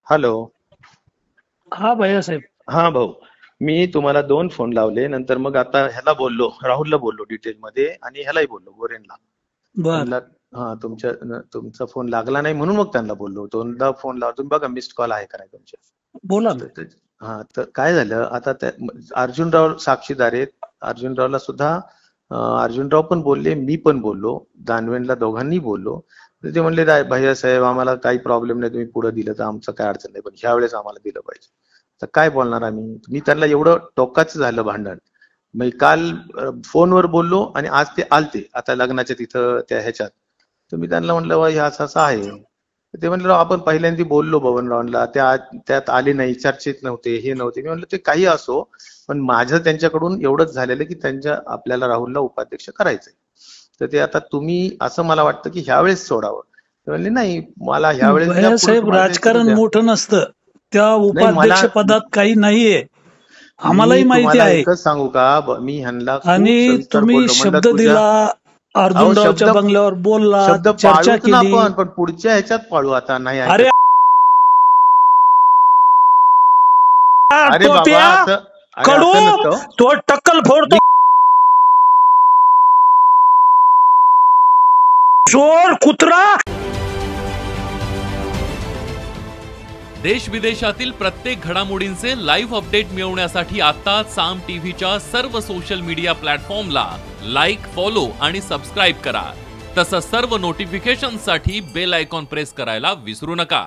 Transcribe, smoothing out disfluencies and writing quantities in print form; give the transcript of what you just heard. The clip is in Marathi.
हॅलो. हा भैया साहेब. हा भाऊ, मी तुम्हाला 2 फोन लावले, नंतर मग आता ह्याला बोललो, राहुलला बोललो डिटेल मध्ये, आणि ह्यालाही बोललो, गोरेनला. बर. त्यांना हा तुमचा फोन लागला नाही म्हणून मग त्यांना बोललो. 2दा फोन लावला, तुम्ही बघा मिस्ड कॉल आहे का नाही तुमचे. बोला ना. हा, तर काय झालं आता त्या अर्जुनराव साक्षीदार आहेत. अर्जुनरावला सुद्धा अर्जुनराव पण बोलले, मी पण बोललो, दानवेंना दोघांनी बोललो. तर ते म्हणले भैया साहेब आम्हाला काही प्रॉब्लेम नाही, तुम्ही पुढे दिलं तर आमचं काय अडचण नाही, पण ह्या वेळेस आम्हाला दिलं पाहिजे. तर काय बोलणार आम्ही. मी त्यांना एवढं टोकाचं झालं भांडण. मी काल फोनवर बोललो आणि आज ते आलते आता लग्नाच्या तिथं त्या ह्याच्यात. तर मी त्यांना म्हटलं हे असं असं आहे. तर ते म्हणलं आपण पहिल्यांदा बोललो बबनरावांना, त्यात आले नाही, चर्चेत नव्हते, हे नव्हते. मी म्हणलं ते काही असो, पण माझं त्यांच्याकडून एवढंच झालेलं की आपल्याला राहुलला उपाध्यक्ष करायचंय. तर ते आता तुम्ही असं मला वाटतं की ह्यावेळेस सोडावं. ते म्हणले नाही, मला ह्यावेळेस द्या, भैया पुढे साहेब, तुम्हाला द्यायचं तर राजकारण द्या. मोठं नसतं. त्या नाही मला उपाध्यक्ष पदात काही नाहीये, मी आम्हालाही माहिती तुम्हाला आहे. एकच सांगू का, मी ह्यांना खूप आणि सविस्तर तुम्ही बोललो, म्हणलं शब्द तुझ्या. दिला, अहो शब्द अर्जुनरावच्या बंगल्यावर बोललात, शब्द चर्चा पाळूच ना केली. आपण, पण पुढच्या ह्याच्यात पाळू. आता नाही ऐकत. अरे अरे बाबा टोप्या असं, अरे कडू, असं नसतं हो. तो टक्कल फोडतो. मी चोर कुत्रा. देश विदेशातील प्रत्येक घडामोडींचे लाईव्ह अपडेट मिळवण्यासाठी आता साम टीव्हीच्या सर्व सोशल मीडिया प्लॅटफॉर्मला लाईक, फॉलो आणि सबस्क्राईब करा. तसंच सर्व नोटिफिकेशनसाठी बेल आयकॉन प्रेस करायला विसरू नका.